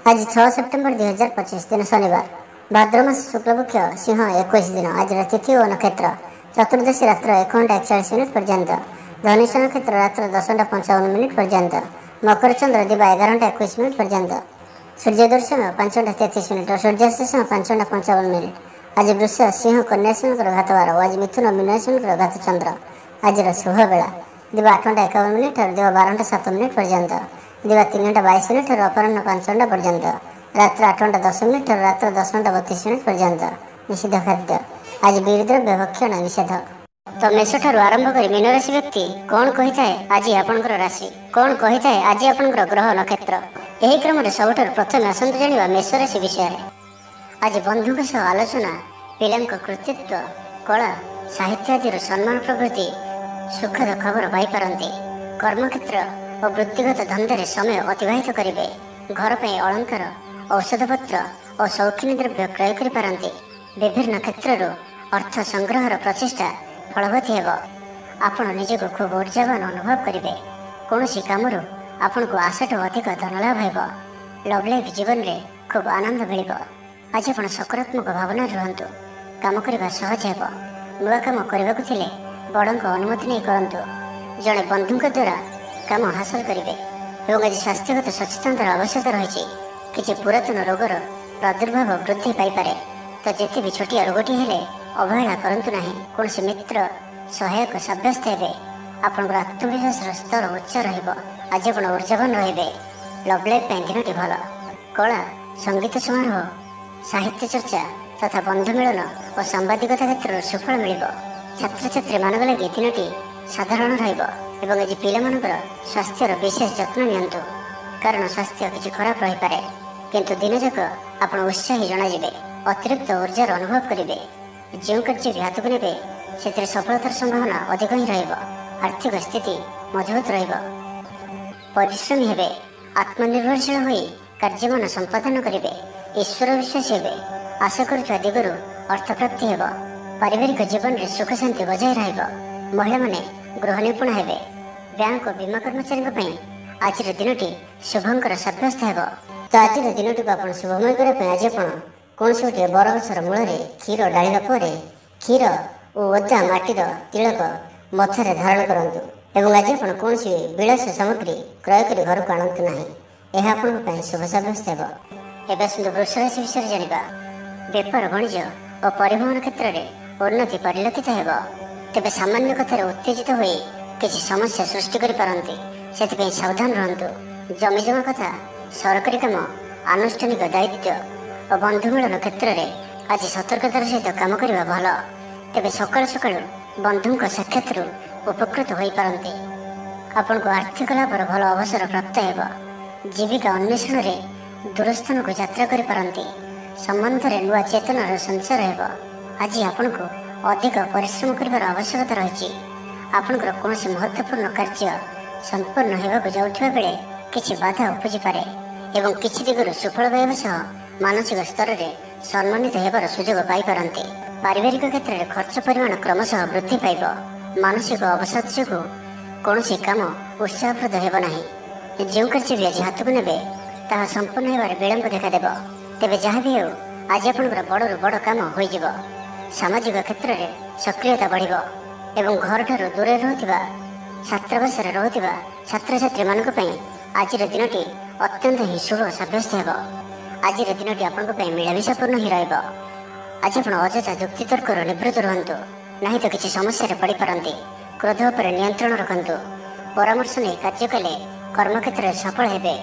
आज 6 सेप्टेम्बर 2025 दिन शनिवार भाद्र मास शुक्लपक्ष सिंह 21 दिन। आज तिथि और नक्षत्र चतुर्दशी रात्र 1:41 पर्यंत, धनिष्ठा नक्षत्र रात्र 10:55 पर्यंत, मकर चंद्र दिवा 11:21 पर्यंत, सूर्योदय समय 5:33 और सूर्यास्त समय 5:55। आज वृष सिंह कन्या राशि घातवार और आज मिथुन मीन राशि घात चंद्र। आज शुभ बेला दिवा 8:51 और दिवा 12:07 पर्यंत, दिवा 3:22 और अपराह 5 पर्यंत, रात्र 8:10 और रात्र 10:32 पर्यंत। निषिद्ध खाद्य आज बीरद्रव्य भक्षण निषेध। तो मेष ठारू आरंभ कर मीन राशि व्यक्ति कौन कही थाए आज आपणकर राशि, कौन कही थाए आज आपणकर ग्रह नक्षत्र। यही क्रम सबुठ प्रथम आसतु जानिबा मेष राशि विषय। आज बंधुक सह आलोचना, पिलांक कृतित्व, कला, साहित्य आदि सम्मान प्रभृति सुखद खबर पाइपारती। कर्मक्षेत्र और वृत्तिगत धंदे समय अतिबाहित करेंगे। घर पर अलंकार, औषधपत्र और शौखिनी द्रव्य क्रय करें। विभिन्न क्षेत्र अर्थ संग्रहर प्रचेषा फलवती हो। आपण निजक खूब ऊर्जावान अनुभव करेंगे। कौन कम आपन को आशाठू अधिक धन लाभ हो। लव लाइफ जीवन में खूब आनंद मिल। आज आप सकारात्मक भावना रुहतु। काम करने सहज हो। नुआ कम करने बड़ अनुमति नहीं करूँ। जड़े बंधु द्वारा काम हासिल करेंगे। आज स्वास्थ्यगत सचेतनतार आवश्यकता रही। किसी पुरातन रोगर प्रादुर्भाव वृद्धि पाइपे। तो जिते भी छोटिया रोगटी हेले अवहेला करंतु नहीं। कौन मित्र सहायक सब्यस्त हे। आपंकर आत्मविश्वास स्तर उच्च रहिबो। आज आप ऊर्जावान रे। लव लाइफ दिनटी भल। कला, संगीत समारोह, साहित्य चर्चा तथा बंधु मिलन और सांबादिकता क्षेत्र सुफल मिल। छात्र छात्री मान लगे दिनटी साधारण रहा। आज पिलामानकर स्वास्थ्यर विशेष जत्न नियंतु। कारण स्वास्थ्य किसी खराब रही पारे, किंतु दिन जाक आप उत्साही जनाजे। अतिरिक्त ऊर्जार अनुभव करेंगे। जो कार्य भी हाथ को ने से सफलतार संभावना अधिक ही आर्थिक स्थिति मजबूत परिश्रमी हे। आत्मनिर्भरशील हो कार्यमान संपादन करेंगे। ईश्वर विश्वासी हे। आशा करुवा दिगरू अर्थप्राप्ति हे। पारिवारिक जीवन में सुख शांति बजाय महिला माने गृह निपुण हे। बैंक और बीमा कर्मचारी आज दिनटी शुभंकर सब्यस्त हो। तो आज दिन को आप शुभमय करने आज आप कौन से गोटे बरगछर मूल क्षीर डाला पर क्षीर और ओदा माटीर तिलक मथार धारण करूँ। आज आप कौन विलास सामग्री क्रय कर घर को आणतु ना। यह आप शुभ सब्यस्त हो। एवं वृष राशि विषय जाना। बेपार वाणिज्य और परिवहन क्षेत्र में उन्नति परिलक्षित हो। तेज सामान्य कथार उत्तेजित हो किसी समस्या सृष्टि करपारती। से सावधान रहतु। जमीजमा कथा, सरकारी काम, आनुष्ठानिक दायित्व और बंधु मिलन क्षेत्र में आज सतर्कतार सहित काम करने भल। तेज सकाल सकाल बंधु साक्षात उपकृत हो पारती। आपण को आर्थिक लाभर भल अवसर प्राप्त हो। जीविका अन्वेषण में दूरस्थान को यात्रा करपारती। संबंध में नुआ चेतनार संचार हो। आज आपण को अधिक परिश्रम कर आवश्यकता रही। आपणकर कौन महत्वपूर्ण कार्य संपन्न होगा जाऊा बेले किसी बाधा उपजी पारे एवं किसी दिगरू सुफल पाइबा सह मानसिक स्तर में सम्मानित होबार सुजोग पाइपारती। पारिवारिक क्षेत्र में खर्च परिमाण क्रमशः वृद्धि पाइब। मानसिक अवसाद जो कौन काम उत्साहप्रद होना। जो कार्य भी आज हाथ को ने संपूर्ण होबार विलंब देखादेव। तेज जहाँ भी हो आज आपंकर बड़ू बड़ काम हो। सामाजिक क्षेत्र में सक्रियता बढ़ एवं घर ठार दूर रुवा छात्रावास रुवा छात्र छात्री मानक आज दिनटी अत्यंत ही शुभ सब्यस्त हो। आज दिनटी आपण मिलामिशापूर्ण ही रहा। आज आप अଯଥା युक्तितर्क निवृत्त रुहतु नहीं तो किसी समस्या पड़ पारती। क्रोध पर नियंत्रण रखु। परामर्श नहीं कार्य कले कर्मक्षेत्र सफल हे।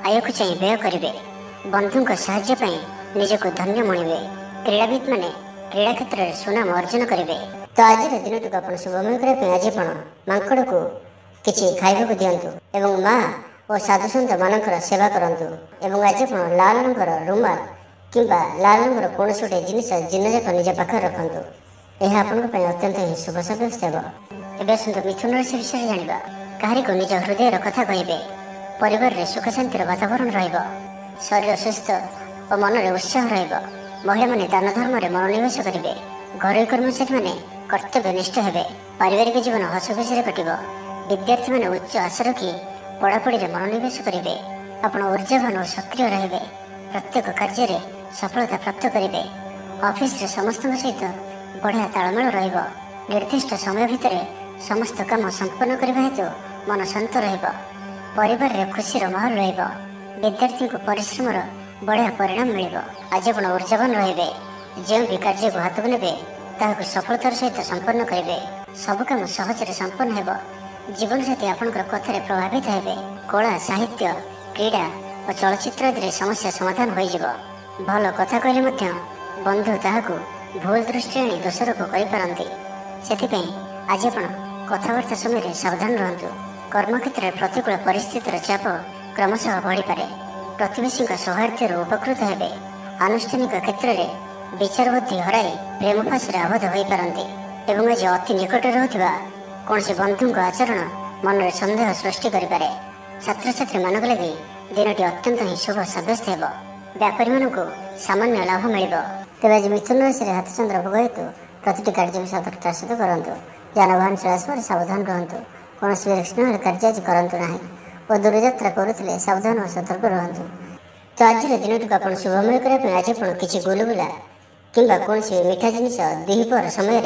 आय को चाहिए व्यय करेंगे। बंधु साहाय्य निजक धन्य मणिबे। क्रीड़ाविद मैंने क्रीड़ा क्षेत्र में सुनाम अर्जन करेंगे। तो आज दिन को आप शुभमय करने आज मांकड़ को किसी खाइबा दिंतु एवं माँ और साधुसंत मानकर सेवा करूँ। आज आप लाल रंगर रुमाल कि लाल रंगर कौन गोटे जिनस दिन जाक निज पाखे रखु। यह आपंप अत्यंत ही शुभ सब्यस्त हो। एवं मिथुन राशि विषय जाना। कहारी को निज हृदय कथा कहे। परिवार में सुख शांतिर वातावरण रहीर सुस्थ और मन में उत्साह रहा। महिला माने दान धर्म में मनोनिवेश करेंगे। घरोई कर्मचारी माने कर्तव्यनिष्ठ हे। पारिवारिक जीवन हस खुशी कटो। विद्यार्थी माने उच्च आशा रखी पढ़ापढ़ी में मनोनिवेश करेंगे। ଆପଣ ऊर्जावान और सक्रिय रहिबे। प्रत्येक कार्य सफलता प्राप्त करेंगे। ऑफिस रे समस्त सहित बढ़िया तालमेल रहिबो। निर्दिष्ट समय भितर समस्त काम संपन्न करने हेतु मन शांत रहिबो। परिवार रे खुशीर माहौल रहिबो। विद्यार्थी को परिश्रम बढ़िया परिणाम मिलिबो। आज आपण ऊर्जावान रहिबे। जो भी कार्य को हाथ को नेबे ताहाको सफलतार सहित संपन्न करेंगे। सब काम सहजरे संपन्न हेबो। जीवन साथी आपनकर कथारे प्रभावित हेबे। कला साहित्य क्रीड़ा और चलचित्र आदि समस्या समाधान हो जिवो। भल कथा कहले मध्य बंधु ताहाको भूल दृष्टि आनी दोषारोप करिपारନ୍ତି। सेथिपई आज आपण कथाबार्ता समय सावधान रहंतु। कर्मक्षेत्र में प्रतिकूल परिस्थितिर चाप क्रमशः बढ़ी पारे। प्रतिवेशी सौहार्द्य उपकृत हेबे। आनुष्ठानिक क्षेत्र में विचार बुद्धि हराई प्रेम फाँसी आबद्ध हो पारନ୍ତି। एवं आज अति निकट रहूथिबा कौनसी बंधु आचरण मन में संदेह सृष्टि करें। छात्र छात्री मानक लगी दिनटी अत्यंत ही शुभ सब्यस्त हो। व्यापारी मानक सामान्य लाभ मिल। तेज आज मिथुन राशि हाथचंद्र भोग हेतु प्रति कार्य सतर्कतार सहित करूँ। जानवाहन चलाचल सावधान रहतु। कौन विलक्षण कार्य आज करूँ ना और दूरयात्रा करुले सावधान और सतर्क रहतु। तो आज दिन टी आप शुभमय करने आज किसी गुलगुला कि कौन मीठा जिनिस द्विपहर समय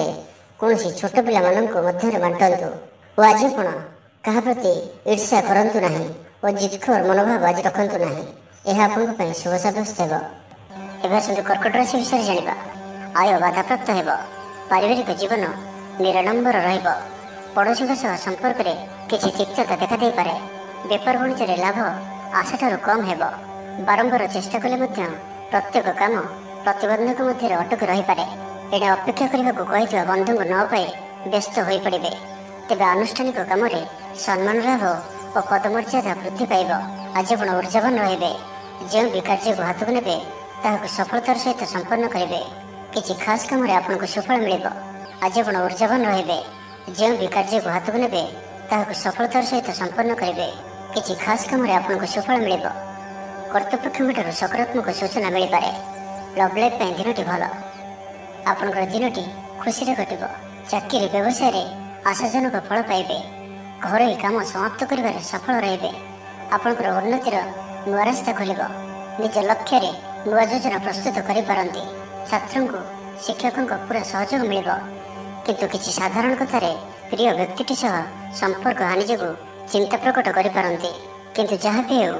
कौन छोट पिला मध्य बांटतु। और आज आप क्या प्रति ईर्ष्या करूँ ना और जिदखोर मनोभाव आज रखु ना। यह आप शुभ सब्यस्त हो। कर्कट राशि विषय जाना। आय बाधा प्राप्त हो। पारिवारिक जीवन निराडंबर रड़ोशी सह संपर्क में किसी तिक्तता देखा दे पारे। बेपार वाणिज्य लाभ आशा कम हो। बारंबार चेष्टा कले प्रत्येक काम प्रतिबंधक मध्य अटक रही पारे। एणे अपेक्षा करने को बंधु न पाई व्यस्त हो पड़े। तेज आनुष्ठानिक काम सम्मान लाभ और पदमर्यादा वृद्धि पाइब। आज आप ऊर्जावान रहिबे। जो भी कार्य को हाथ को नेबे ताहाको सफलतार सहित संपन्न करेंगे। किसी खास काम आपको सुफल मिल। आज आप ऊर्जावान रहिबे। जो भी कार्य को हाथ को नेबे ताहाको सफलतार सहित संपन्न करेंगे। किसी खास काम आपको सुफल मिल। कर्तृपक्ष सकारात्मक सूचना मिल पारे। लव लाइफ दिनटी भल। आपंकर दिनटी खुशी कटब। चाकरी व्यवसाय आशाजनक फल पाइबे। घर काम समाप्त कर सफल रहिबे। आपंकर उन्नतिर नुआ रास्ता खोल। निज लक्ष्य नुआ योजना प्रस्तुत करिपारନ୍ତି। छात्रों को शिक्षकों पूरा सहयोग मिल। किंतु किसी साधारण कथार प्रिय व्यक्ति सह संपर्क हानि जो चिंता प्रकट करिपारନ୍ତି। किंतु जहाँ भी हो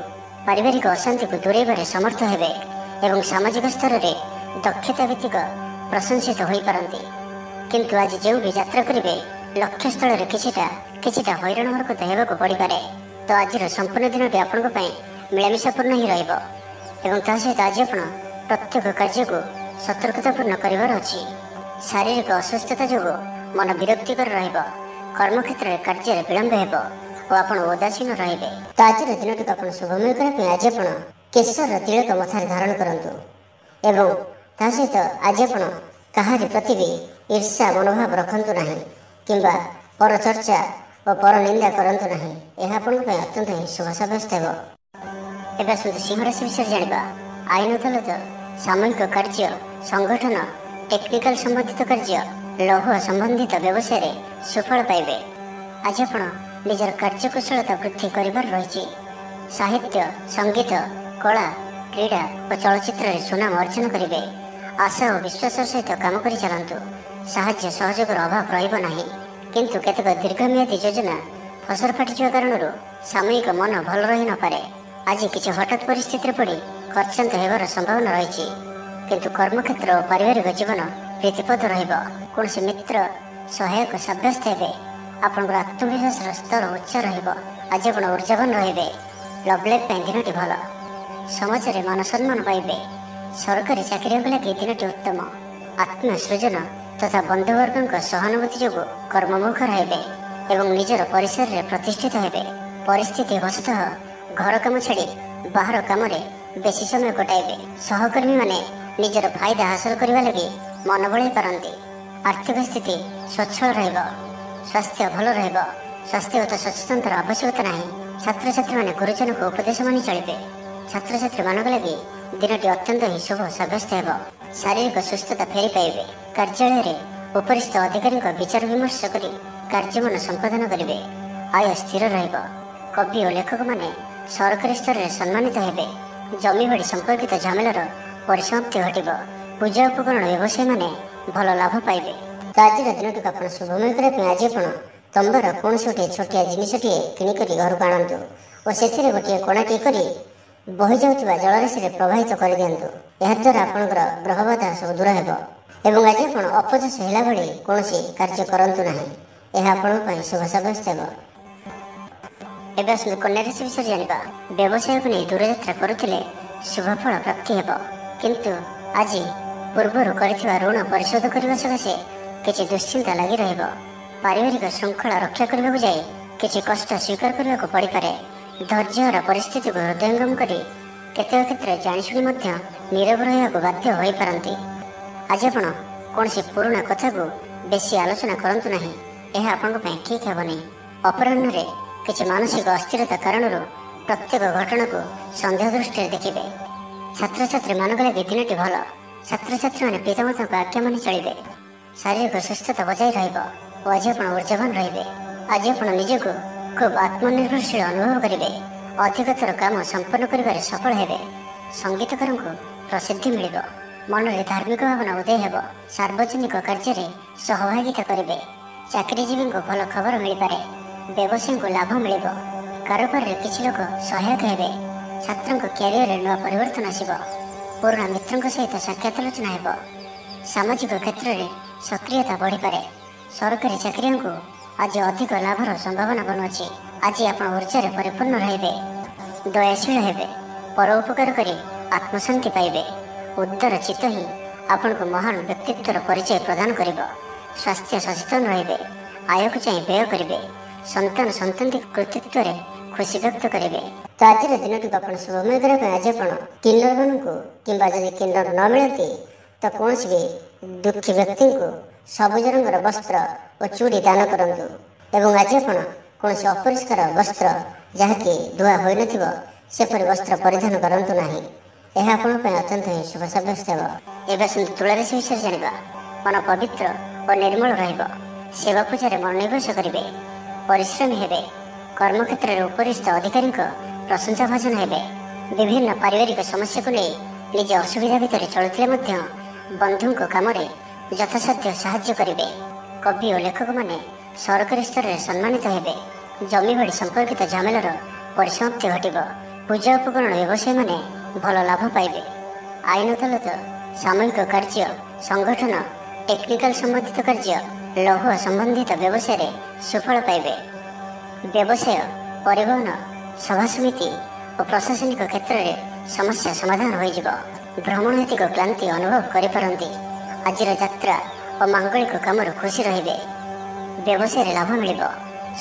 पारिवारिक अशांति को दूरेबारे समर्थ हेबे एवं सामाजिक स्तर में दक्षता भित्तिक प्रशंसित हो पारନ୍ତି। किंतु आज जो भी यात्रा करेंगे लक्ष्य स्थल में किछिटा हैरान हरकत होगा पड़ पारे। तो आज संपूर्ण दिन आपण मिलामिशापूर्ण ही रहिबो। एवं ता सहित आज आप प्रत्येक कार्य को सतर्कतापूर्ण करार अच्छी। शारीरिक अस्वस्थता जो मन विरक्तिकर रहिबो। कर्मक्षेत्र में कार्य विलंब हो और आप उदासीन रहिबे। तो आज दिन टी आप शुभमय करने आज आप केशर तिलक मथार धारण करूँ। एवं ता सहित आज आप कहारी प्रति भी ईर्ष्या मनोभाव रखु ना कि पर चर्चा और पर निंदा करूँ ना। यह आप अत्यंत ही शुभ सब्यस्त हो। एवं सिंह राशि विषय जाना। आईन अदालत सामूहिक कार्य संगठन टेक्निकल संबंधित कार्य लौह संबंधित व्यवसाय सुफल पाइबे। आज आप निजर कार्यकुशलता वृद्धि करिबार रही। साहित्य संगीत कला क्रीड़ा और चलचित्र सुनाम अर्जन करेंगे। आशा और विश्वास सहित काम कर चलतु। साहाय्य सहयोग अभाव रहा। किंतु केतक दीर्घमियादी योजना फसल फाटी कारण सामयिक मन भल रही न पारे। आज किसी हठात परिस्थिति पड़ी खर्चांत होबार संभावना रही। किंतु कर्मक्षेत्र और पारिवारिक जीवन प्रीतिपद कौन मित्र सहायक सब्यस्त हे। आपंकर आत्मविश्वास स्तर उच्च आज आप ऊर्जावान रहिबे। लव लाइफ दिनटी भल। समाज में मान सम्मान पाइबे। सरकारी चाकरी लगे दिनटी उत्तम। आत्मसृजन तथा बंधुवर्ग सहानुभूति जो कर्ममुख रहिबे एवं निजर परिसर में प्रतिष्ठित हेबे। परिस्थिति वशतः घर काम छाड़ी बाहर काम बेसी समय कटाइबे। सहकर्मी माने निजर फायदा हासिल करने लगी मन बढ़ाई पारନ୍ତି। आर्थिक स्थिति स्वच्छल रहिबो। स्वास्थ्य भल रहिबो। स्वास्थ्यगत सचेतनतार आवश्यकता नहीं। छात्र छात्री माने गुरुजन को उपदेश मानि चलिबे। छात्र छात्री मानक लगी दिनटी अत्यंत ही शुभ सब्यस्त हो। शारीरिक सुस्थता फेरी पाइबे। कार्यालय उपरिस्थ अधिकारी विचार विमर्श कर कार्यमान संपादन करेंगे। आय स्थिर रहिबो। कवि और लेखक माने ସରକାରୀ ସ୍ତରରେ ସମ୍ମାନିତ ହେବେ। ଜମି ବାଡ଼ି ସମ୍ପର୍କିତ ଝାମେଲାର ପରିସମାପ୍ତି ଘଟିବ। ପୂଜା ଉପକରଣ ବ୍ୟବସାୟୀମାନେ ଭଲ ଲାଭ ପାଇବେ। ତ ଆଜିର ଦିନଟିକୁ ଆପଣ ଶୁଭମୟ କରିବା ପାଇଁ ଆଜି ଆପଣ ତମ୍ବାର କୌଣସି ଗୋଟିଏ ଛୋଟିଆ ଜିନିଷଟିଏ କିଣିକରି ଘରକୁ ଆଣନ୍ତୁ ଓ ସେଥିରେ ଗୋଟିଏ କଣାଟିଏ କରି ବହିଯାଉଥିବା ଜଳରାଶିରେ ପ୍ରବାହିତ କରିଦିଅନ୍ତୁ। ଏହାଦ୍ୱାରା ଆପଣଙ୍କର ଗ୍ରହ ବାଧା ସବୁ ଦୂର ହେବ ଏବଂ ଆଜି ଆପଣ ଅପଯଶ ହେଲା ଭଳି କୌଣସି କାର୍ଯ୍ୟ କରନ୍ତୁ ନାହିଁ। ଏହା ଆପଣଙ୍କ ପାଇଁ ଶୁଭ ସାବ୍ୟସ୍ତ ହେବ। ଏବେ ଆସନ୍ତୁ କନ୍ୟା ରାଶି ବିଷୟରେ ଜାଣିବା। ବ୍ୟବସାୟକୁ ନେଇ ଦୂରଯାତ୍ରା କରୁଥିଲେ ଶୁଭଫଳ ପ୍ରାପ୍ତି ହେବ, କିନ୍ତୁ ଆଜି ପୂର୍ବରୁ କରିଥିବା ଋଣ ପରିଶୋଧ କରିବା ସକାଶେ କିଛି ଦୁଶ୍ଚିନ୍ତା ଲାଗି ରହିବ। ପାରିବାରିକ ଶୃଙ୍ଖଳା ରକ୍ଷା କରିବାକୁ ଯାଇ କିଛି କଷ୍ଟ ସ୍ୱୀକାର କରିବାକୁ ପଡ଼ିପାରେ। ଧୈର୍ଯ୍ୟହରା ପରିସ୍ଥିତିକୁ ହୃଦୟଙ୍ଗମ କରି କେତେକ କ୍ଷେତ୍ରରେ ଜାଣିଶୁଣି ମଧ୍ୟ ନୀରବ ରହିବାକୁ ବାଧ୍ୟ ହୋଇପାରନ୍ତି। ଆଜି ଆପଣ କୌଣସି ପୁରୁଣା କଥାକୁ ବେଶୀ ଆଲୋଚନା କରନ୍ତୁ ନାହିଁ, ଏହା ଆପଣଙ୍କ ପାଇଁ ଠିକ୍ ହେବନି। ଅପରାହ୍ନରେ କିଛି ମାନସିକ ଅସ୍ଥିରତା କାରଣରୁ ପ୍ରତ୍ୟେକ ଘଟଣାକୁ ସନ୍ଦେହ ଦୃଷ୍ଟିରେ ଦେଖିବେ। ଛାତ୍ରଛାତ୍ରୀମାନଙ୍କ ଲାଗି ଦିନଟି ଭଲ। ଛାତ୍ରଛାତ୍ରୀମାନେ ପିତାମାତାଙ୍କ ଆଜ୍ଞା ମାନି ଚଳିବେ। ଶାରୀରିକ ସୁସ୍ଥତା ବଜାୟ ରହିବ ଓ ଆଜି ଆପଣ ଉର୍ଜାବାନ ରହିବେ। ଆଜି ଆପଣ ନିଜକୁ ଖୁବ୍ ଆତ୍ମନିର୍ଭରଶୀଳ ଅନୁଭବ କରିବେ। ଅଧିକତର କାମ ସମ୍ପନ୍ନ କରିବାରେ ସଫଳ ହେବେ। ସଙ୍ଗୀତକାରଙ୍କୁ ପ୍ରସିଦ୍ଧି ମିଳିବ। ମନରେ ଧାର୍ମିକ ଭାବନା ଉଦୟ ହେବ। ସାର୍ବଜନିକ କାର୍ଯ୍ୟରେ ସହଭାଗିତା କରିବେ। ଚାକିରିଜୀବୀଙ୍କୁ ଭଲ ଖବର ମିଳିପାରେ। ବ୍ୟବସାୟୀଙ୍କୁ ଲାଭ ମିଳିବ। କାରବାରରେ କିଛି ଲୋକ ସହାୟକ ହେବେ। ଛାତ୍ରଙ୍କ କ୍ୟାରିୟରରେ ନୂଆ ପରିବର୍ତ୍ତନ ଆସିବ। ପୁରୁଣା ମିତ୍ରଙ୍କ ସହିତ ସାକ୍ଷାତ ଆଲୋଚନା ହେବ। ସାମାଜିକ କ୍ଷେତ୍ରରେ ସକ୍ରିୟତା ବଢ଼ିପାରେ। ସରକାରୀ ଚାକିରିଆଙ୍କୁ ଆଜି ଅଧିକ ଲାଭର ସମ୍ଭାବନା ବନୁଅଛି। ଆଜି ଆପଣ ଉର୍ଜାରେ ପରିପୂର୍ଣ୍ଣ ରହିବେ। ଦୟାଶୀଳ ହେବେ। ପର ଉପକାର କରି ଆତ୍ମଶାନ୍ତି ପାଇବେ। ଉଦାର ଚିତ୍ତ ହିଁ ଆପଣଙ୍କୁ ମହାନ ବ୍ୟକ୍ତିତ୍ୱର ପରିଚୟ ପ୍ରଦାନ କରିବ। ସ୍ୱାସ୍ଥ୍ୟ ସଚେତନ ରହିବେ। ଆୟକୁ ଚାହିଁ ବ୍ୟୟ କରିବେ। ସନ୍ତାନ ସନ୍ତତି କୃତିତ୍ୱରେ ଖୁସି ବ୍ୟକ୍ତ କରିବେ। ତ ଆଜିର ଦିନଟିକୁ ଆପଣ ଶୁଭମୟ କରିବା ପାଇଁ ଆଜି ଆପଣ କିନ୍ନରମାନଙ୍କୁ କିମ୍ବା ଯଦି କିନ୍ନର ନ ମିଳନ୍ତି ତ କୌଣସି ବି ଦୁଃଖୀ ବ୍ୟକ୍ତିଙ୍କୁ ସବୁଜ ରଙ୍ଗର ବସ୍ତ୍ର ଓ ଚୁଡ଼ି ଦାନ କରନ୍ତୁ ଏବଂ ଆଜି ଆପଣ କୌଣସି ଅପରିଷ୍କାର ବସ୍ତ୍ର ଯାହାକି ଧୁଆ ହୋଇନଥିବ ସେପରି ବସ୍ତ୍ର ପରିଧାନ କରନ୍ତୁ ନାହିଁ। ଏହା ଆପଣଙ୍କ ପାଇଁ ଅତ୍ୟନ୍ତ ହିଁ ଶୁଭ ସାବ୍ୟସ୍ତ ହେବ। ଏବେ ଆସନ୍ତୁ ତୁଳାରାଶି ବିଷୟରେ ଜାଣିବା। ମନ ପବିତ୍ର ଓ ନିର୍ମଳ ରହିବ। ସେବା ପୂଜାରେ ମନୋନିବେଶ କରିବେ। ପରିଶ୍ରମୀ ହେବେ। କର୍ମକ୍ଷେତ୍ରରେ ଉପରିସ୍ଥ ଅଧିକାରୀଙ୍କ ପ୍ରଶଂସା ଭାଜନ ହେବେ। ବିଭିନ୍ନ ପାରିବାରିକ ସମସ୍ୟାକୁ ନେଇ ନିଜ ଅସୁବିଧା ଭିତରେ ଚଳୁଥିଲେ ମଧ୍ୟ ବନ୍ଧୁଙ୍କ କାମରେ ଯଥାସାଧ୍ୟ ସାହାଯ୍ୟ କରିବେ। କବି ଓ ଲେଖକମାନେ ସରକାରୀ ସ୍ତରରେ ସମ୍ମାନିତ ହେବେ। ଜମିବାଡ଼ି ସମ୍ପର୍କିତ ଝାମେଲାର ପରିସମାପ୍ତି ଘଟିବ। ପୂଜା ଉପକରଣ ବ୍ୟବସାୟୀମାନେ ଭଲ ଲାଭ ପାଇବେ। ଆଇନ ଅଦାଲତ, ସାମୂହିକ କାର୍ଯ୍ୟ, ସଂଗଠନ, ଟେକ୍ନିକାଲ ସମ୍ବନ୍ଧିତ କାର୍ଯ୍ୟ, ଲୌହ ସମ୍ବନ୍ଧିତ ବ୍ୟବସାୟରେ ସୁଫଳ ପାଇବେ। ବ୍ୟବସାୟ, ପରିବହନ, ସଭାସମିତି ଓ ପ୍ରଶାସନିକ କ୍ଷେତ୍ରରେ ସମସ୍ୟା ସମାଧାନ ହୋଇଯିବ। ଭ୍ରମଣ ହେତିକ କ୍ଳାନ୍ତି ଅନୁଭବ କରିପାରନ୍ତି। ଆଜିର ଯାତ୍ରା ଓ ମାଙ୍ଗଳିକ କାମରୁ ଖୁସି ରହିବେ। ବ୍ୟବସାୟରେ ଲାଭ ମିଳିବ।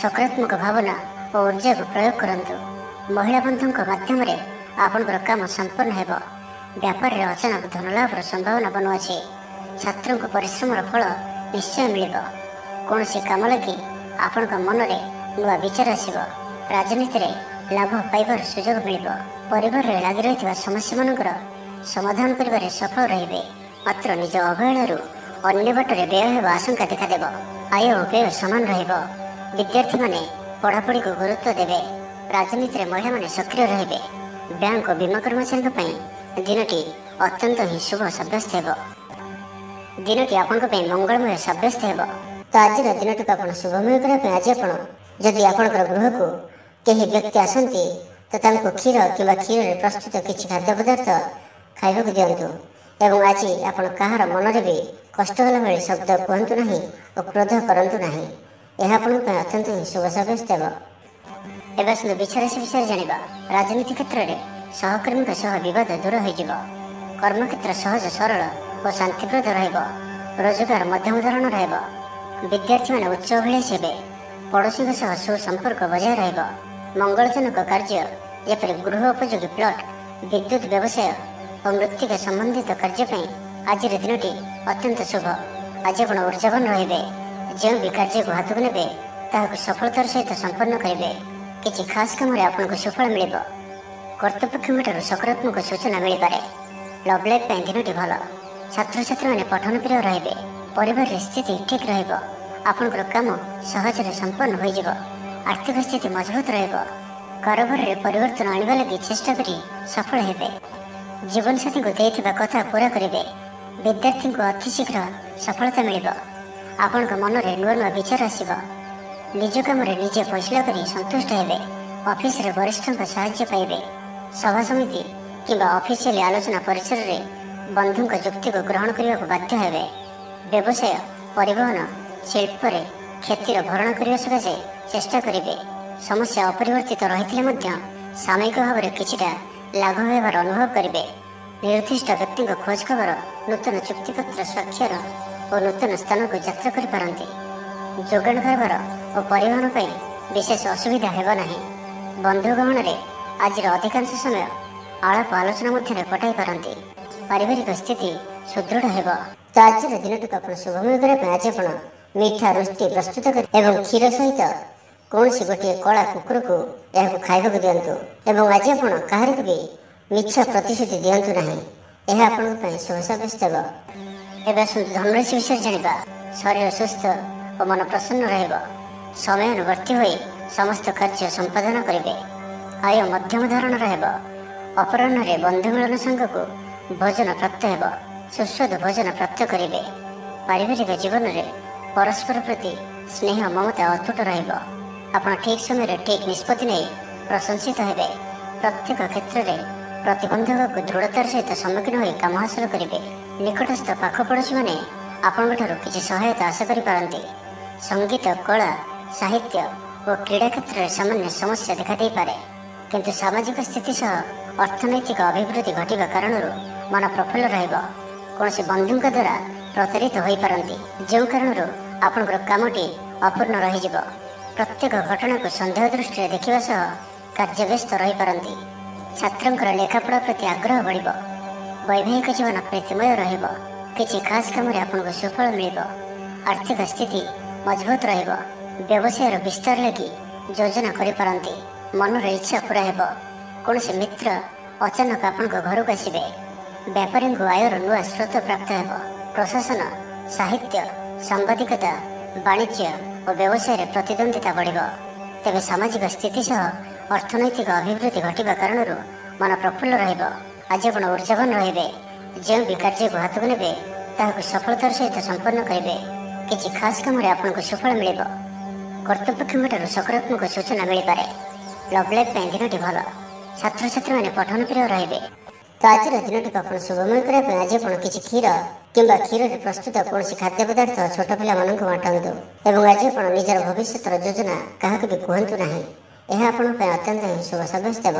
ସକାରାତ୍ମକ ଭାବନା ଓ ଉର୍ଜାକୁ ପ୍ରୟୋଗ କରନ୍ତୁ। ମହିଳା ବନ୍ଧୁଙ୍କ ମାଧ୍ୟମରେ ଆପଣଙ୍କର କାମ ସମ୍ପନ୍ନ ହେବ। ବ୍ୟାପାରରେ ଅଚାନକ ଧନଲାଭର ସମ୍ଭାବନା ବନୁଅଛି। ଛାତ୍ରଙ୍କ ପରିଶ୍ରମର ଫଳ ନିଶ୍ଚୟ ମିଳିବ। କୌଣସି କାମ ଲାଗି ଆପଣଙ୍କ ମନରେ ନୂଆ ବିଚାର ଆସିବ। ରାଜନୀତିରେ ଲାଭ ପାଇବାର ସୁଯୋଗ ମିଳିବ। ପରିବାରରେ ଲାଗି ରହିଥିବା ସମସ୍ୟାମାନଙ୍କର ସମାଧାନ କରିବାରେ ସଫଳ ରହିବେ। ମାତ୍ର ନିଜ ଅବହେଳାରୁ ଅନ୍ୟ ବାଟରେ ବ୍ୟୟ ହେବା ଆଶଙ୍କା ଦେଖାଦେବ। ଆୟ ଓ ବ୍ୟୟ ସମାନ ରହିବ। ବିଦ୍ୟାର୍ଥୀମାନେ ପଢ଼ାପଢ଼ିକୁ ଗୁରୁତ୍ୱ ଦେବେ। ରାଜନୀତିରେ ମହିଳାମାନେ ସକ୍ରିୟ ରହିବେ। ବ୍ୟାଙ୍କ ଓ ବୀମା କର୍ମଚାରୀଙ୍କ ପାଇଁ ଦିନଟି ଅତ୍ୟନ୍ତ ହିଁ ଶୁଭ ସାବ୍ୟସ୍ତ ହେବ। ଦିନଟି ଆପଣଙ୍କ ପାଇଁ ମଙ୍ଗଳମୟ ସାବ୍ୟସ୍ତ ହେବ। ତ ଆଜିର ଦିନଟିକୁ ଆପଣ ଶୁଭମୟ କରିବା ପାଇଁ ଆଜି ଆପଣ ଯଦି ଆପଣଙ୍କର ଗୃହକୁ କେହି ବ୍ୟକ୍ତି ଆସନ୍ତି ତ ତାଙ୍କୁ କ୍ଷୀର କିମ୍ବା କ୍ଷୀରରେ ପ୍ରସ୍ତୁତ କିଛି ଖାଦ୍ୟ ପଦାର୍ଥ ଖାଇବାକୁ ଦିଅନ୍ତୁ ଏବଂ ଆଜି ଆପଣ କାହାର ମନରେ ବି କଷ୍ଟ ହେଲା ଭଳି ଶବ୍ଦ କୁହନ୍ତୁ ନାହିଁ ଓ କ୍ରୋଧ କରନ୍ତୁ ନାହିଁ। ଏହା ଆପଣଙ୍କ ପାଇଁ ଅତ୍ୟନ୍ତ ହିଁ ଶୁଭ ସାବ୍ୟସ୍ତ ହେବ। ଏବେ ଆସନ୍ତୁ ବିଛାରାଶି ବିଷୟରେ ଜାଣିବା। ରାଜନୀତି କ୍ଷେତ୍ରରେ ସହକର୍ମୀଙ୍କ ସହ ବିବାଦ ଦୂର ହୋଇଯିବ। କର୍ମକ୍ଷେତ୍ର ସହଜ ସରଳ ଓ ଶାନ୍ତିପ୍ରଦ ରହିବ। ରୋଜଗାର ମଧ୍ୟମ ଧରଣର ହେବ। ବିଦ୍ୟାର୍ଥୀମାନେ ଉଚ୍ଚ ଅଭିଳାଷୀ ହେବେ। ପଡ଼ୋଶୀଙ୍କ ସହ ସୁସମ୍ପର୍କ ବଜାୟ ରହିବ। ମଙ୍ଗଳଜନକ କାର୍ଯ୍ୟ ଯେପରି ଗୃହ ଉପଯୋଗୀ ପ୍ଲଟ୍, ବିଦ୍ୟୁତ୍ ବ୍ୟବସାୟ ଓ ମୃତ୍ତିକା ସମ୍ବନ୍ଧିତ କାର୍ଯ୍ୟ ପାଇଁ ଆଜିର ଦିନଟି ଅତ୍ୟନ୍ତ ଶୁଭ। ଆଜି ଆପଣ ଉର୍ଜାବାନ ରହିବେ। ଯେଉଁ ବି କାର୍ଯ୍ୟକୁ ହାତକୁ ନେବେ ତାହାକୁ ସଫଳତାର ସହିତ ସମ୍ପନ୍ନ କରିବେ। କିଛି ଖାସ୍ କାମରେ ଆପଣଙ୍କୁ ସୁଫଳ ମିଳିବ। କର୍ତ୍ତୃପକ୍ଷଙ୍କଠାରୁ ସକାରାତ୍ମକ ସୂଚନା ମିଳିପାରେ। ଲଭ୍ ଲାଇଫ୍ ପାଇଁ ଦିନଟି ଭଲ। ଛାତ୍ରଛାତ୍ରୀମାନେ ପଠନପ୍ରିୟ ରହିବେ। ପରିବାରରେ ସ୍ଥିତି ଠିକ୍ ରହିବ। ଆପଣଙ୍କର କାମ ସହଜରେ ସମ୍ପନ୍ନ ହୋଇଯିବ। ଆର୍ଥିକ ସ୍ଥିତି ମଜବୁତ ରହିବ। କାରବାରରେ ପରିବର୍ତ୍ତନ ଆଣିବା ଲାଗି ଚେଷ୍ଟା କରି ସଫଳ ହେବେ। ଜୀବନସାଥୀଙ୍କୁ ଦେଇଥିବା କଥା ପୂରା କରିବେ। ବିଦ୍ୟାର୍ଥୀଙ୍କୁ ଅତି ଶୀଘ୍ର ସଫଳତା ମିଳିବ। ଆପଣଙ୍କ ମନରେ ନୂଆ ନୂଆ ବିଚାର ଆସିବ। ନିଜ କାମରେ ନିଜେ ଫଇସଲା କରି ସନ୍ତୁଷ୍ଟ ହେବେ। ଅଫିସରେ ବରିଷ୍ଠଙ୍କ ସାହାଯ୍ୟ ପାଇବେ। ସଭା ସମିତି କିମ୍ବା ଅଫିସିଆଲି ଆଲୋଚନା ପରିସରରେ ବନ୍ଧୁଙ୍କ ଯୁକ୍ତିକୁ ଗ୍ରହଣ କରିବାକୁ ବାଧ୍ୟ ହେବେ। ବ୍ୟବସାୟ, ପରିବହନ, ଶିଳ୍ପରେ କ୍ଷତିର ଭରଣ କରିବା ସକାଶେ ଚେଷ୍ଟା କରିବେ। ସମସ୍ୟା ଅପରିବର୍ତ୍ତିତ ରହିଥିଲେ ମଧ୍ୟ ସାମୟିକ ଭାବରେ କିଛିଟା ଲାଘବ ହେବାର ଅନୁଭବ କରିବେ। ନିର୍ଦ୍ଦିଷ୍ଟ ବ୍ୟକ୍ତିଙ୍କ ଖୋଜ ଖବର, ନୂତନ ଚୁକ୍ତିପତ୍ର ସ୍ୱାକ୍ଷର ଓ ନୂତନ ସ୍ଥାନକୁ ଯାତ୍ରା କରିପାରନ୍ତି। ଯୋଗାଣ କାରବାର ଓ ପରିବହନ ପାଇଁ ବିଶେଷ ଅସୁବିଧା ହେବ ନାହିଁ। ବନ୍ଧୁ ଗହଣରେ ଆଜିର ଅଧିକାଂଶ ସମୟ ଆଳାପ ଆଲୋଚନା ମଧ୍ୟରେ କଟାଇ ପାରନ୍ତି। ପାରିବାରିକ ସ୍ଥିତି ସୁଦୃଢ଼ ହେବ। ତ ଆଜିର ଦିନଟିକୁ ଆପଣ ଶୁଭମୟ କରିବା ପାଇଁ ଆଜି ଆପଣ ମିଠା ରୁଟି ପ୍ରସ୍ତୁତ କରି ଏବଂ କ୍ଷୀର ସହିତ କୌଣସି ଗୋଟିଏ କଳା କୁକୁରକୁ ଏହାକୁ ଖାଇବାକୁ ଦିଅନ୍ତୁ। ଏବଂ ଆଜି ଆପଣ କାହାରିକୁ ବି ମିଛ ପ୍ରତିଶ୍ରୁତି ଦିଅନ୍ତୁ ନାହିଁ। ଏହା ଆପଣଙ୍କ ପାଇଁ ଶୁଭ ସାବ୍ୟସ୍ତ ହେବ। ଏବେ ଆସନ୍ତୁ ଧନରାଶି ବିଷୟରେ ଜାଣିବା। ଶରୀର ସୁସ୍ଥ ଓ ମନ ପ୍ରସନ୍ନ ରହିବ। ସମୟାନୁବର୍ତ୍ତୀ ହୋଇ ସମସ୍ତ କାର୍ଯ୍ୟ ସମ୍ପାଦନ କରିବେ। ଆୟ ମଧ୍ୟମ ଧରଣର ହେବ। ଅପରାହ୍ନରେ ବନ୍ଧୁ ମିଳନ ସାଙ୍ଗକୁ ଭୋଜନ ପ୍ରାପ୍ତ ହେବ। ସୁସ୍ୱାଦୁ ଭୋଜନ ପ୍ରାପ୍ତ କରିବେ। ପାରିବାରିକ ଜୀବନରେ ପରସ୍ପର ପ୍ରତି ସ୍ନେହ ମମତା ଅତୁଟ ରହିବ। ଆପଣ ଠିକ୍ ସମୟରେ ଠିକ୍ ନିଷ୍ପତ୍ତି ନେଇ ପ୍ରଶଂସିତ ହେବେ। ପ୍ରତ୍ୟେକ କ୍ଷେତ୍ରରେ ପ୍ରତିବନ୍ଧକକୁ ଦୃଢ଼ତାର ସହିତ ସମ୍ମୁଖୀନ ହୋଇ କାମ ହାସଲ କରିବେ। ନିକଟସ୍ଥ ପାଖ ପଡ଼ୋଶୀମାନେ ଆପଣଙ୍କଠାରୁ କିଛି ସହାୟତା ଆଶା କରିପାରନ୍ତି। ସଙ୍ଗୀତ, କଳା, ସାହିତ୍ୟ ଓ କ୍ରୀଡ଼ା କ୍ଷେତ୍ରରେ ସାମାନ୍ୟ ସମସ୍ୟା ଦେଖାଦେଇପାରେ। କିନ୍ତୁ ସାମାଜିକ ସ୍ଥିତି ସହ ଅର୍ଥନୈତିକ ଅଭିବୃଦ୍ଧି ଘଟିବା କାରଣରୁ ମନ ପ୍ରଫୁଲ୍ଲ ରହିବ। କୌଣସି ବନ୍ଧୁଙ୍କ ଦ୍ୱାରା ପ୍ରତାରିତ ହୋଇପାରନ୍ତି, ଯେଉଁ କାରଣରୁ ଆପଣଙ୍କର କାମଟି ଅପୂର୍ଣ୍ଣ ରହିଯିବ। ପ୍ରତ୍ୟେକ ଘଟଣାକୁ ସନ୍ଦେହ ଦୃଷ୍ଟିରେ ଦେଖିବା ସହ କାର୍ଯ୍ୟବ୍ୟସ୍ତ ରହିପାରନ୍ତି। ଛାତ୍ରଙ୍କର ଲେଖାପଢ଼ା ପ୍ରତି ଆଗ୍ରହ ବଢ଼ିବ। ବୈବାହିକ ଜୀବନ ପ୍ରୀତିମୟ ରହିବ। କିଛି ଖାସ୍ କାମରେ ଆପଣଙ୍କୁ ସୁଫଳ ମିଳିବ। ଆର୍ଥିକ ସ୍ଥିତି ମଜବୁତ ରହିବ। ବ୍ୟବସାୟର ବିସ୍ତାର ଲାଗି ଯୋଜନା କରିପାରନ୍ତି। ମନର ଇଚ୍ଛା ପୂରା ହେବ। କୌଣସି ମିତ୍ର ଅଚାନକ ଆପଣଙ୍କ ଘରକୁ ଆସିବେ। ବ୍ୟାପାରୀଙ୍କୁ ଆୟର ନୂଆ ସ୍ରୋତ ପ୍ରାପ୍ତ ହେବ। ପ୍ରଶାସନ, ସାହିତ୍ୟ, ସାମ୍ବାଦିକତା, ବାଣିଜ୍ୟ ଓ ବ୍ୟବସାୟରେ ପ୍ରତିଦ୍ୱନ୍ଦ୍ୱିତା ବଢ଼ିବ। ତେବେ ସାମାଜିକ ସ୍ଥିତି ସହ ଅର୍ଥନୈତିକ ଅଭିବୃଦ୍ଧି ଘଟିବା କାରଣରୁ ମନ ପ୍ରଫୁଲ୍ଲ ରହିବ। ଆଜି ଆପଣ ଉର୍ଜାବାନ ରହିବେ। ଯେଉଁ ବି କାର୍ଯ୍ୟକୁ ହାତକୁ ନେବେ ତାହାକୁ ସଫଳତାର ସହିତ ସମ୍ପନ୍ନ କରିବେ। କିଛି ଖାସ୍ କାମରେ ଆପଣଙ୍କୁ ସୁଫଳ ମିଳିବ। କର୍ତ୍ତୃପକ୍ଷଙ୍କଠାରୁ ସକାରାତ୍ମକ ସୂଚନା ମିଳିପାରେ। ଲଭ୍ ଲାଇଫ୍ ପାଇଁ ଦିନଟି ଭଲ। ଛାତ୍ରଛାତ୍ରୀମାନେ ପଠନ ପ୍ରିୟ ରହିବେ। ତ ଆଜିର ଦିନଟିକୁ ଆପଣ ଶୁଭମୟ କରିବା ପାଇଁ ଆଜି ଆପଣ କିଛି କ୍ଷୀର କିମ୍ବା କ୍ଷୀରରେ ପ୍ରସ୍ତୁତ କୌଣସି ଖାଦ୍ୟ ପଦାର୍ଥ ଛୋଟ ପିଲାମାନଙ୍କୁ ବାଣ୍ଟନ୍ତୁ। ଏବଂ ଆଜି ଆପଣ ନିଜର ଭବିଷ୍ୟତର ଯୋଜନା କାହାକୁ ବି କୁହନ୍ତୁ ନାହିଁ। ଏହା ଆପଣଙ୍କ ପାଇଁ ଅତ୍ୟନ୍ତ ହିଁ ଶୁଭ ସାବ୍ୟସ୍ତ ହେବ।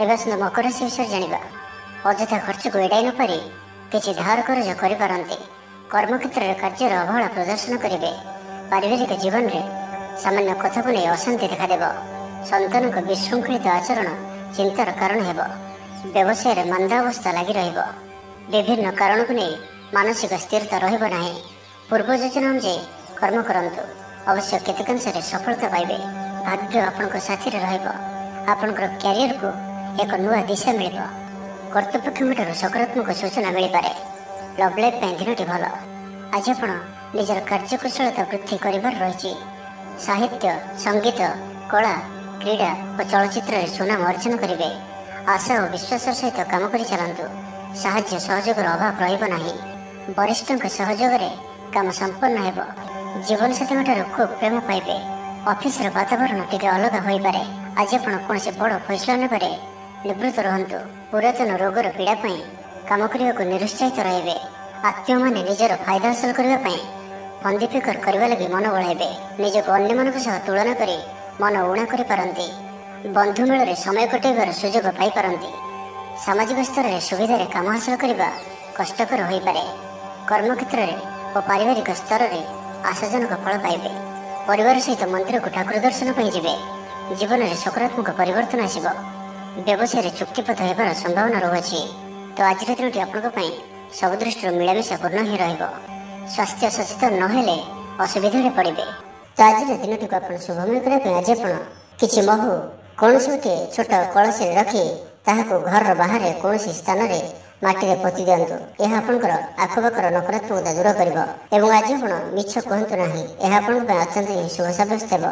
ଏବେ ଆସନ୍ତୁ ମକର ରାଶି ବିଷୟରେ ଜାଣିବା। ଅଯଥା ଖର୍ଚ୍ଚକୁ ଏଡ଼ାଇ ନ ପାରି କିଛି ଧାର କରଜ କରିପାରନ୍ତି। କର୍ମକ୍ଷେତ୍ରରେ କାର୍ଯ୍ୟର ଅବହେଳା ପ୍ରଦର୍ଶନ କରିବେ। ପାରିବାରିକ ଜୀବନରେ ସାମାନ୍ୟ କଥାକୁ ନେଇ ଅଶାନ୍ତି ଦେଖାଦେବ। ସନ୍ତାନଙ୍କ ବିଶୃଙ୍ଖଳିତ ଆଚରଣ ଚିନ୍ତାର କାରଣ ହେବ। ବ୍ୟବସାୟରେ ମାନ୍ଦାବସ୍ଥା ଲାଗି ରହିବ। ବିଭିନ୍ନ କାରଣକୁ ନେଇ ମାନସିକ ସ୍ଥିରତା ରହିବ ନାହିଁ। ପୂର୍ବ ଯୋଜନା ଅନୁଯାୟୀ କର୍ମ କରନ୍ତୁ। ଅବଶ୍ୟ କେତେକାଂଶରେ ସଫଳତା ପାଇବେ। ଭାଗ୍ୟ ଆପଣଙ୍କ ସାଥିରେ ରହିବ। ଆପଣଙ୍କର କ୍ୟାରିୟରକୁ ଏକ ନୂଆ ଦିଶା ମିଳିବ। କର୍ତ୍ତୃପକ୍ଷଙ୍କଠାରୁ ସକାରାତ୍ମକ ସୂଚନା ମିଳିପାରେ। ଲଭ୍ ଲାଇଫ୍ ପାଇଁ ଦିନଟି ଭଲ। ଆଜି ଆପଣ ନିଜର କାର୍ଯ୍ୟକୁଶଳତା ବୃଦ୍ଧି କରିବାର ରହିଛି। ସାହିତ୍ୟ, ସଙ୍ଗୀତ, କଳା, କ୍ରୀଡ଼ା ଓ ଚଳଚ୍ଚିତ୍ରରେ ସୁନାମ ଅର୍ଜନ କରିବେ। ଆଶା ଓ ବିଶ୍ୱାସର ସହିତ କାମ କରି ଚାଲନ୍ତୁ। ସାହାଯ୍ୟ ସହଯୋଗର ଅଭାବ ରହିବ ନାହିଁ। ବରିଷ୍ଠଙ୍କ ସହଯୋଗରେ କାମ ସମ୍ପନ୍ନ ହେବ। ଜୀବନସାଥୀଙ୍କଠାରୁ ଖୁବ୍ ପ୍ରେମ ପାଇବେ। ଅଫିସର ବାତାବରଣ ଟିକେ ଅଲଗା ହୋଇପାରେ। ଆଜି ଆପଣ କୌଣସି ବଡ଼ ଫଇସଲା ନେବାରେ ନିବୃତ୍ତ ରୁହନ୍ତୁ। ପୁରାତନ ରୋଗର ପୀଡ଼ା ପାଇଁ କାମ କରିବାକୁ ନିରୁତ୍ସାହିତ ରହିବେ। ଆତ୍ମୀୟମାନେ ନିଜର ଫାଇଦା ହାସଲ କରିବା ପାଇଁ ଫନ୍ଦି ଫିକର କରିବା ଲାଗି ମନ ବଳାଇବେ। ନିଜକୁ ଅନ୍ୟମାନଙ୍କ ସହ ତୁଳନା କରି ମନ ଊଣା କରିପାରନ୍ତି। ବନ୍ଧୁ ମେଳରେ ସମୟ କଟାଇବାର ସୁଯୋଗ ପାଇପାରନ୍ତି। ସାମାଜିକ ସ୍ତରରେ ସୁବିଧାରେ କାମ ହାସଲ କରିବା କଷ୍ଟକର ହୋଇପାରେ। କର୍ମକ୍ଷେତ୍ରରେ ଓ ପାରିବାରିକ ସ୍ତରରେ ଆଶାଜନକ ଫଳ ପାଇବେ। ପରିବାର ସହିତ ମନ୍ଦିରକୁ ଠାକୁର ଦର୍ଶନ ପାଇଁ ଯିବେ। ଜୀବନରେ ସକାରାତ୍ମକ ପରିବର୍ତ୍ତନ ଆସିବ। ବ୍ୟବସାୟରେ ଚୁକ୍ତିପଥ ହେବାର ସମ୍ଭାବନା ରହୁଅଛି। ତ ଆଜିର ଦିନଟି ଆପଣଙ୍କ ପାଇଁ ସବୁ ଦୃଷ୍ଟିରୁ ମିଳାମିଶା ପୂର୍ଣ୍ଣ ହିଁ ରହିବ। ସ୍ୱାସ୍ଥ୍ୟ ସଚେତନ ନହେଲେ ଅସୁବିଧାରେ ପଡ଼ିବେ। ତ ଆଜିର ଦିନଟିକୁ ଆପଣ ଶୁଭମୟ କରିବା ପାଇଁ ଆଜି ଆପଣ କିଛି ମହୁ କୌଣସି ଗୋଟିଏ ଛୋଟ କଳସରେ ରଖି ତାହାକୁ ଘରର ବାହାରେ କୌଣସି ସ୍ଥାନରେ ମାଟିରେ ପୋତି ଦିଅନ୍ତୁ। ଏହା ଆପଣଙ୍କର ଆଖପାଖର ନକାରାତ୍ମକତା ଦୂର କରିବ। ଏବଂ ଆଜି ଆପଣ ମିଛ କୁହନ୍ତୁ ନାହିଁ। ଏହା ଆପଣଙ୍କ ପାଇଁ ଅତ୍ୟନ୍ତ ହିଁ ଶୁଭ ସାବ୍ୟସ୍ତ ହେବ।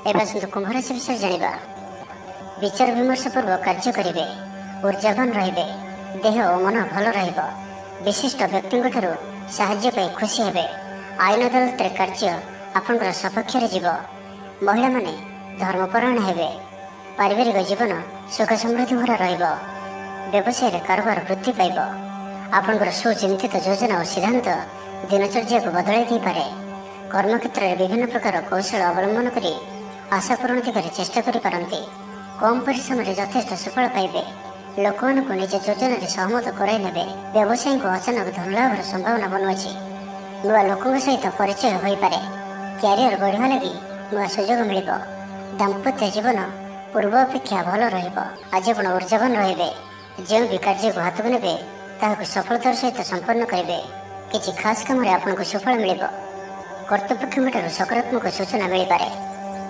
ଏବେ ଆସନ୍ତୁ କୁମ୍ଭ ରାଶି ବିଷୟରେ ଜାଣିବା। विचार विमर्श पूर्वक कार्य करेंगे, ऊर्जावान रहिबे, देह और मन भल रहिब। विशिष्ट व्यक्ति साहाय्य खुशी हेबे। आईन अदालत कार्य आपंकर सपक्ष जीव। महिला माने धर्मपरायण हेबे। पारिवारिक जीवन सुख समृद्धि भरा रहिब। व्यवसाय कारोबार वृद्धि पाइब। आपंकर सुचिंतित योजना और सिद्धांत दिनचर्या को बदलाई दी पारे। कर्मक्षेत्र में विभिन्न प्रकार कौशल अवलंबन करी आशा पूरण दिगरे चेष्टा करि पारंती। कम परिश्रम में यथेष्ट सुफल पाइबे। लोक निज योजन सहमत कराई नेबे। व्यवसायी को अचानक धनलाभर संभावना बनुअछि। नुआ लोकों सहित परिचय हो पारे। क्यारियर बढ़िया लगी नुआ सुजोग मिलिब। दाम्पत्य जीवन पूर्व अपेक्षा भल रहिब। आज आपण ऊर्जावान रहिबे। जो भी कार्य को हाथ को नेबे ताहाको सफलतार सहित संपन्न करिबे। किछि खास काम रे आपनको सुफल मिलिब। कर्तृपक्षठारु सकारात्मक सूचना मिल पारे।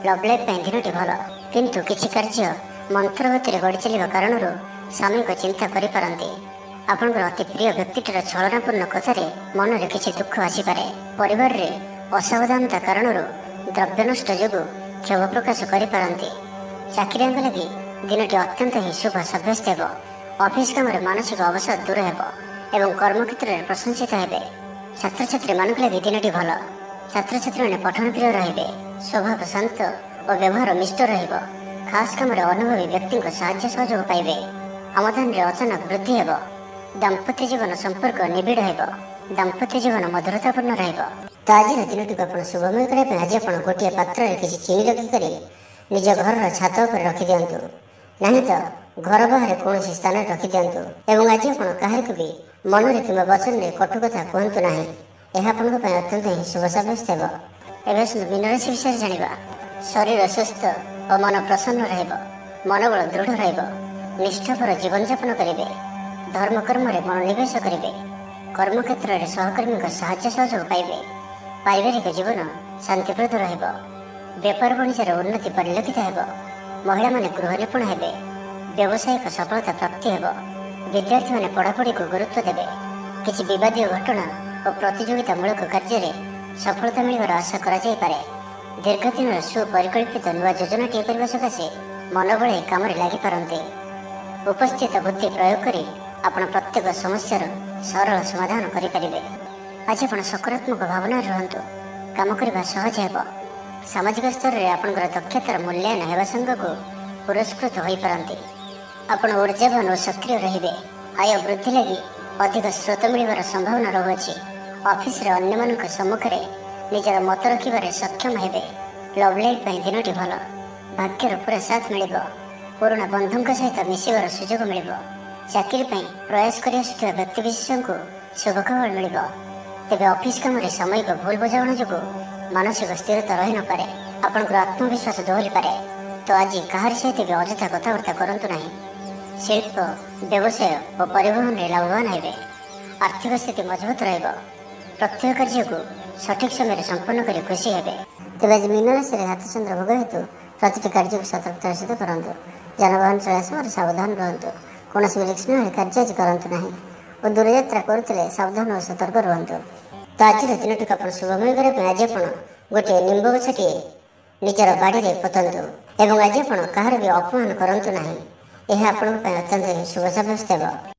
लव लाइफ दिनटी भल, किंतु किछि कार्य मंत्र गति गढ़ी चलिबा कारणरू स्वामी को चिंता करि पारंती। आपनकर अति प्रिय व्यक्तिटर छलनापूर्ण कथारे मन में किछि दुख आसीपारे। परिवार रे असावधानता कारणरू द्रव्य नष्ट जोगु क्षोभ प्रकाश करि पारंती। चाकरियांक लगी दिनटी अत्यंत ही शुभ सब्यस्त हेब। ऑफिस काम मानसिक अवसाद दूर हेब एवं कर्मक्षेत्र में प्रशंसित हेबे। छात्र छात्री मानक लगी दिनटी भल। छात्र छात्री मैंने पठन प्रिय रहिबे। स्वभाव शांत और व्यवहार मिष्ट रहिब। खास काम अनुभवी व्यक्ति को साहाय्य सहयोग पाइबे। आमदान रे अचानक वृद्धि हेब। दाम्पत्य जीवन संपर्क निबिड़ हेब। दाम्पत्य जीवन मधुरतापूर्ण रहिब। तो आज दिनटी को आप शुभमय करने आज आप गोटे पात्र में किसी चीनी रखिक निज घर छात पर रखी दिंतु। नहीं तो घर बाहर कौन स्थान रखी दिंतु। एवं आज आप क्या भी मन में कि वचन में कटु कथा कहतु ना। यह अत्यंत ही शुभ सब्यस्त हेब। एवं मीन राशि विषय जाना। शरीर सुस्थ और मन प्रसन्न रहिब। मनोबल दृढ़ रहिब। निष्ठापर जीवन यापन करेंगे। धर्म कर्म रे मनोनिवेश करेंगे। कर्मक्षेत्र में सहकर्मी को साहाय्य सहयोग पाइबे। पारिवारिक जीवन शांतिप्रद रहिब। व्यापार वाणिज्यर उन्नति परिलक्षित हेब। महिला माने गृह निपुण हेबे। व्यावसायिक सफलता प्राप्ति हेब। विद्यार्थी माने पढ़ापढ़ी को गुरुत्व देबे। किछि विवादीय घटना और प्रतियोगितामूलक कार्य में सफलता मिलवार आशा करा जाय पारे। दीर्घ दिन सुपरिकल्पित नुआ योजनाटी करने सकाशे मनोबल काम लगी पारंते। उपस्थित बुद्धि प्रयोग करी आपण प्रत्येक समस्यार सरल समाधान करें। आज आप सकारात्मक भावना रुहतु। काम करने सहज हेब। सामाजिक स्तर में आपंकर दक्षतार मूल्यांकन हेबा संग को पुरस्कृत हो पारंती। आपण ऊर्जावान और सक्रिय रहिबे। आय वृद्धि लगी अधिक स्रोत मिलवार संभावना रहुअछि। ऑफिस रे अन्य मानक सम्मुख रे निजर मत रखिबारे सक्षम हेबे। लव लाइफ दिनटी भल। भाग्यर पूरा साथ मिलिब। पुराना बंधुंक सहित मिशिबार सुजोग मिलिब। चाकरी प्रयास कर व्यक्ति विशेष को शुभ खबर मिलिब। तेबे ऑफिस काम रे सामयिक भूल बुझामणा जोगु मानसिक स्थिरता रही न पारे। आपनकर आत्मविश्वास दोहरी पारे। तो आज कहार सहित भी अଯଥା कथबार्ता करंतु नाही। शिल्प व्यवसाय और परिवहन में लाभवान हेबे। आर्थिक स्थिति मजबूत रहिब। प्रत्येक कार्य को सठिक समय संपन्न कर खुशी हेबे। तेज आज मीन राशि हाथ चंद्र भोग हेतु प्रति कार्य को सतर्कतार सहित करूँ। जानवाहन चला समय सावधान रुहतु। कौन भी रिस्क न कार्य आज करूँ ना और दूरयात्रा करुले सावधान और सतर्क रुहतु। तो आज दिनटी आप शुभमय करने आज आप गोटे निम्ब गछटी निजर बाड़ी में पोतंतु। एवं आज आप कहार भी अपमान करूँ ना। यह आप अत्यंत शुभ सब्यस्त हेब।